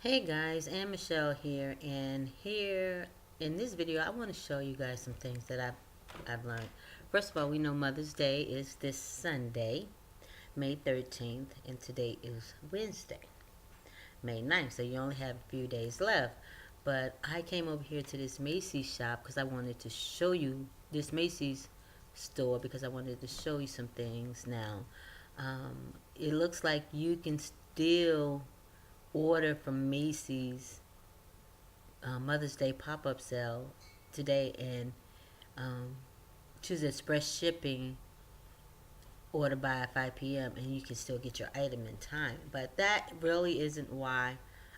Hey guys, and Michelle here, and here in this video I want to show you guys some things that I've learned. First of all, we know Mother's Day is this Sunday, May 13th, and today is Wednesday, May 9th, so you only have a few days left. But I came over here to this Macy's shop because I wanted to show you this Macy's store because I wanted to show you some things now. It looks like you can still order from Macy's Mother's Day pop-up sale today and um, choose express shipping, order by 5 p.m. and you can still get your item in time. But that really isn't why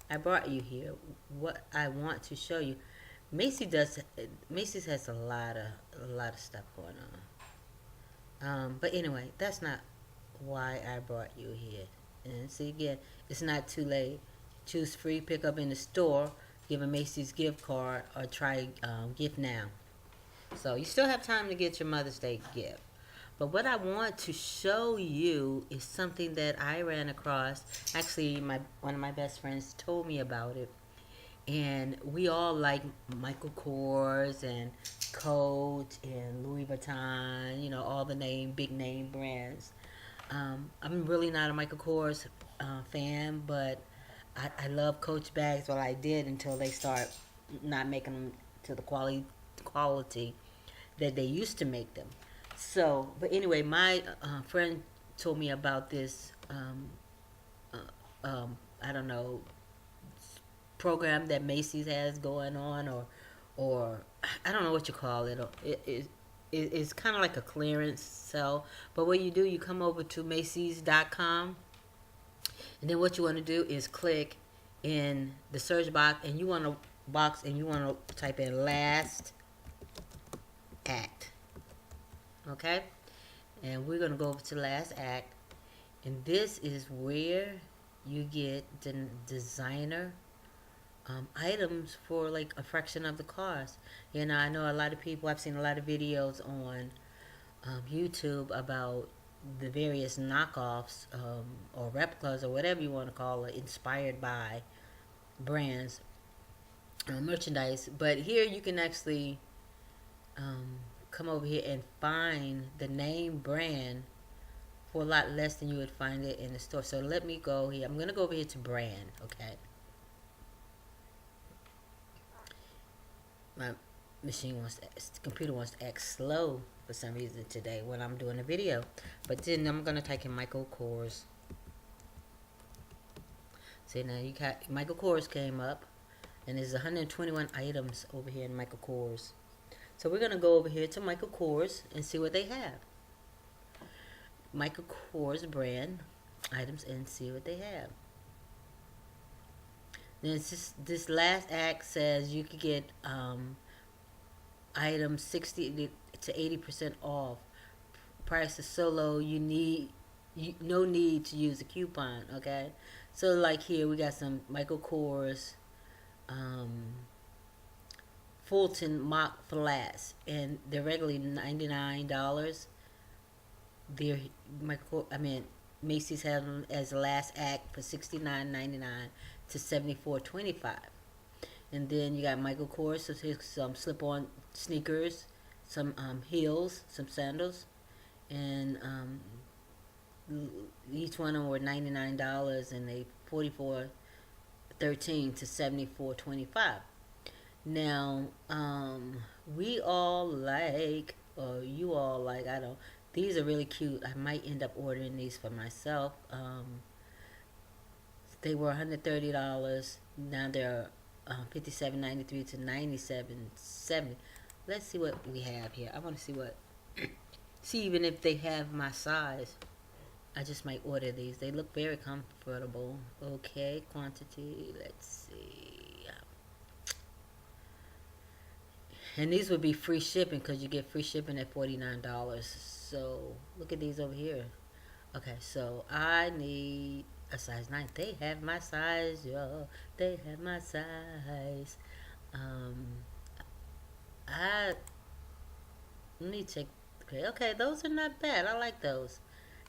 I brought you here. What I want to show you, Macy's has a lot of stuff going on. But anyway, that's not why I brought you here. And see again, it's not too late. Choose free pickup in the store, give a Macy's gift card, or try gift now. So you still have time to get your Mother's Day gift. But what I want to show you is something that I ran across. Actually, one of my best friends told me about it. And we all like Michael Kors and Coach and Louis Vuitton, all the big name brands. I'm really not a Michael Kors fan, but I love Coach bags. Well, I did until they start not making them to the quality that they used to make them. So, but anyway, my friend told me about this. I don't know, program that Macy's has going on, or I don't know what you call it. It's kind of like a clearance sale. But what you do, you come over to Macys.com, and then what you want to do is click in the search box, and you want to type in last act. Okay, and we're gonna go over to last act, and this is where you get the designer items for like a fraction of the cost. I know a lot of people, I've seen a lot of videos on YouTube about the various knockoffs or replicas or whatever you want to call it, inspired by brands merchandise. But here you can actually come over here and find the name brand for a lot less than you would find it in the store. So let me go here. I'm going to go over here to brand, okay? My computer wants to act slow for some reason today when I'm doing a video. But then I'm going to type in Michael Kors. See, now you got Michael Kors came up, and there's 121 items over here in Michael Kors. So we're going to go over here to Michael Kors and see what they have. Michael Kors brand items and see what they have. Then this last act says you could get items 60 to 80% off. Price is so low, no need to use a coupon. Okay, so like here we got some Michael Kors Fulton mock flats, and they're regularly $99. They're Macy's has them as the last act for $69.99 to $74.25. And then you got Michael Kors, so here's some slip-on sneakers, some heels, some sandals, and each one of them were $99, and they $44.13 to $74.25. Now, we all like, or you all like, I don't. These are really cute. I might end up ordering these for myself. They were $130. Now they're $57.93 to $97.70. Let's see what we have here. I want to see even if they have my size. I just might order these. They look very comfortable. Okay, quantity. Let's see. And these would be free shipping because you get free shipping at $49. So look at these over here. Okay, so I need a size 9. They have my size, yo. They have my size. I need to check. Okay, those are not bad. I like those.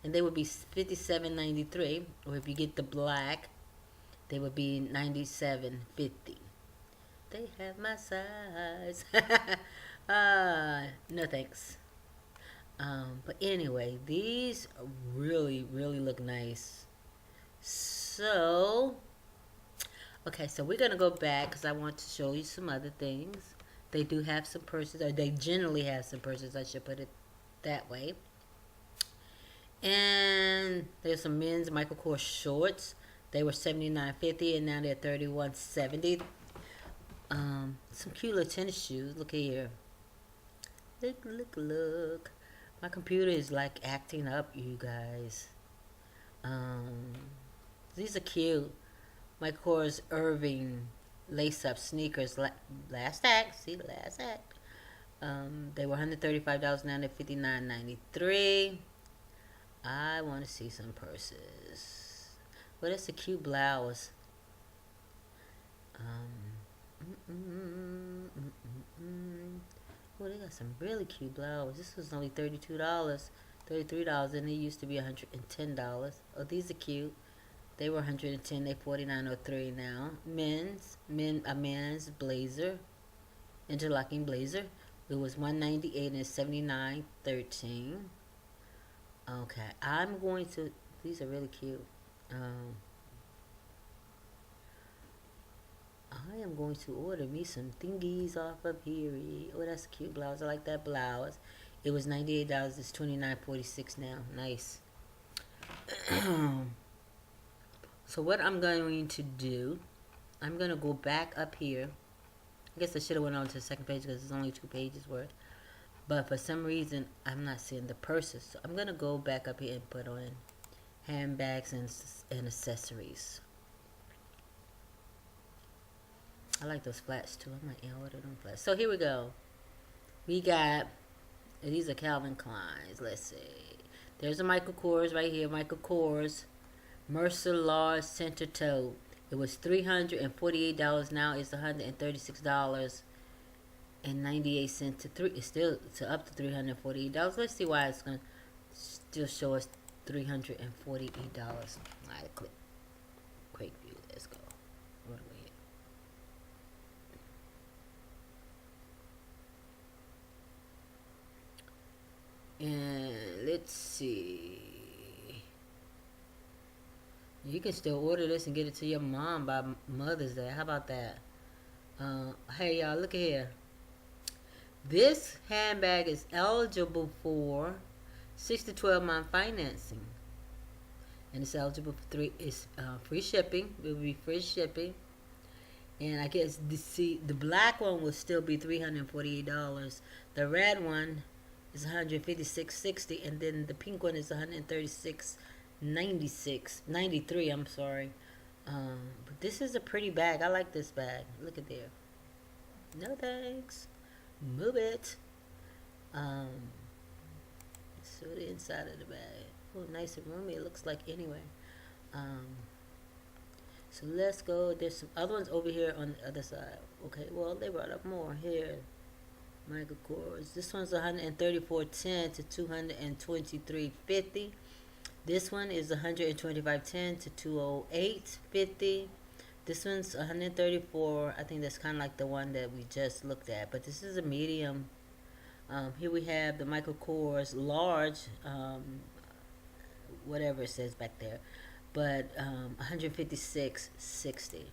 And they would be $57.93. Or if you get the black, they would be $97.50. They have my size. No thanks. But anyway, these really, really look nice. So, okay, so we're gonna go back because I want to show you some other things. They do have some purses, or they generally have some purses, I should put it that way. And there's some men's Michael Kors shorts. They were $79.50 and now they're $31.70. Some cute little tennis shoes. Look here. Look. My computer is like acting up, you guys. These are cute. Michael Kors Irving lace-up sneakers. Last act. See the last act. They were $135. Now they're $59.93. I want to see some purses. Well, that's a cute blouse. Oh, they got some really cute blouses. This was only $32, $33, and it used to be $110. Oh, these are cute. They were $110. They $49.03 now. A men's blazer, interlocking blazer. It was $198 and it's $79.13. Okay, I'm going to. These are really cute. I am going to order me some thingies off of here. Oh, that's a cute blouse. I like that blouse. It was $98. It's $29.46 now. Nice. So what I'm going to do, I'm going to go back up here. I guess I should have went on to the second page because it's only 2 pages worth. But for some reason, I'm not seeing the purses. So I'm going to go back up here and put on handbags and accessories. I like those flats too. I might order them flats. So here we go. We got, these are Calvin Klein's. Let's see. There's a Michael Kors right here. Michael Kors Mercer Large Center Toe. It was $348. Now it's $136.98 to it's still up to $348. Let's see why it's gonna still show us $348. Alright, click quick view. Let's go. What do we hit? And let's see. You can still order this and get it to your mom by Mother's Day. How about that? Hey y'all, look at here. This handbag is eligible for 6 to 12 month financing, and it's eligible for free shipping. It will be free shipping, and I guess the black one will still be $348. The red one is $156.60, and then the pink one is $136.93. I'm sorry. But this is a pretty bag. I like this bag. Look at there. No thanks. Move it. So the inside of the bag. Oh, nice and roomy. It looks like anyway. So let's go. There's some other ones over here on the other side. Okay. Well, they brought up more here. Michael Kors. This one's $134.10 to $223.50. This one is $125.10 to $208.50. This one's $134. I think that's kind of like the one that we just looked at, but this is a medium. Here we have the Michael Kors large, whatever it says back there, but $156.60.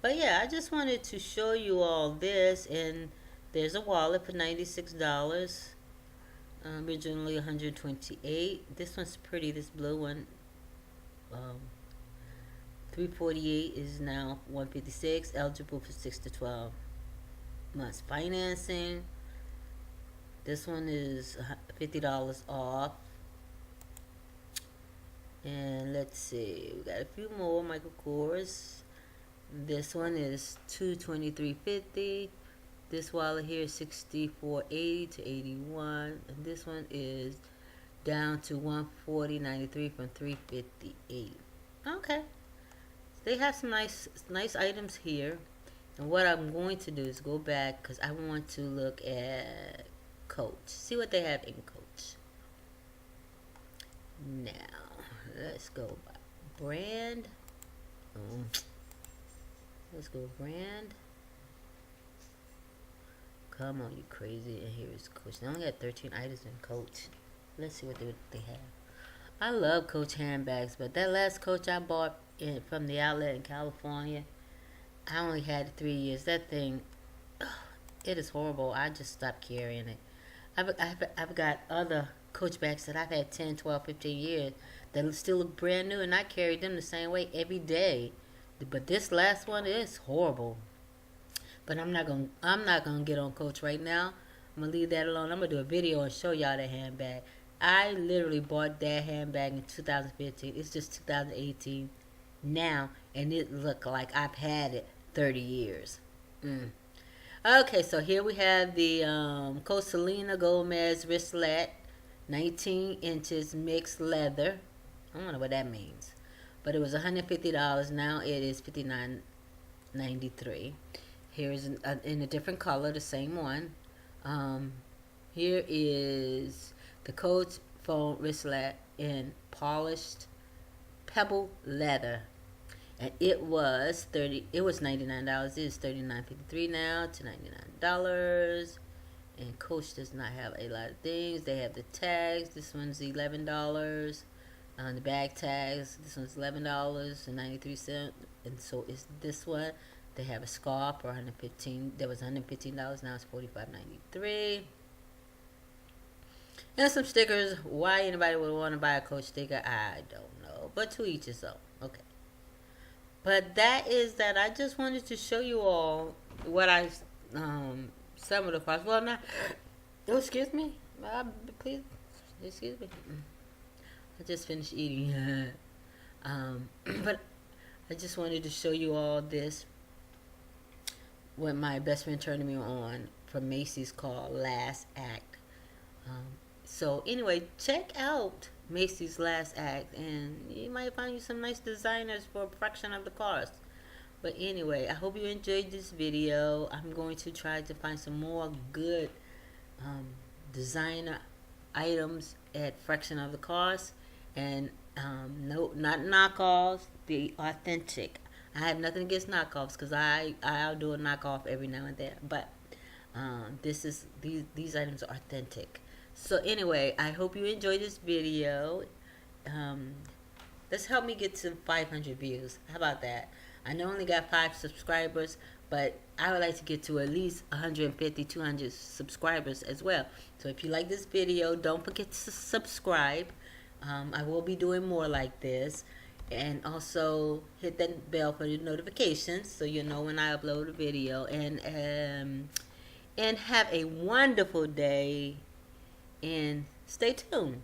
But yeah, I just wanted to show you all this, and there's a wallet for $96. Originally $128. This one's pretty. This blue one, $348 is now $156. Eligible for 6 to 12 months financing. This one is $50 off. And let's see, we got a few more Michael Kors. This one is $223.50. This wallet here is $64.80 to $81, and this one is down to $140.93 from $358. Okay, they have some nice items here. And what I'm going to do is go back because I want to look at Coach. See what they have in Coach. Now let's go by brand. Let's go brand. Come on, you crazy. And here is Coach. They only had 13 items in Coach. Let's see what they have. I love Coach handbags, but that last Coach I bought from the outlet in California, I only had it 3 years. That thing, it is horrible. I just stopped carrying it. I've got other Coach bags that I've had 10, 12, 15 years that still look brand new, and I carry them the same way every day. But this last one is horrible. But I'm not gonna get on Coach right now. I'm gonna leave that alone. I'm gonna do a video and show y'all that handbag. I literally bought that handbag in 2015. It's just 2018 now, and it looked like I've had it 30 years. Okay, so here we have the Coach Selena Gomez wristlet, 19 inches mixed leather. I don't know what that means, but it was $150. Now it is $59.93. Here is in a different color, the same one. Here is the Coach foam wristlet in polished pebble leather, and it was $99. It is $39.53 now to $99. And Coach does not have a lot of things. They have the tags. This one's $11. The bag tags. This one's $11.93, and so is this one. They have a scarf for $115. That was $115. Now it's $45.93. And some stickers. Why anybody would want to buy a Coach sticker, I don't know. But to each his own. Okay. But that is that. I just wanted to show you all what I some of the parts. Well, now, oh, excuse me. Please, excuse me. I just finished eating. But I just wanted to show you all this. What my best friend turned me on from Macy's called Last Act. So anyway, check out Macy's Last Act, and you might find you some nice designers for a fraction of the cost. But anyway, I hope you enjoyed this video. I'm going to try to find some more good designer items at fraction of the cost, and no, not knockoffs, the authentic. I have nothing against knockoffs, because I'll do a knockoff every now and then, but these items are authentic. So anyway, I hope you enjoyed this video. Let's help me get to 500 views. How about that? I know I only got 5 subscribers, but I would like to get to at least 150, 200 subscribers as well. So if you like this video, don't forget to subscribe. I will be doing more like this. And also hit that bell for the notifications so you know when I upload a video. And have a wonderful day, and stay tuned.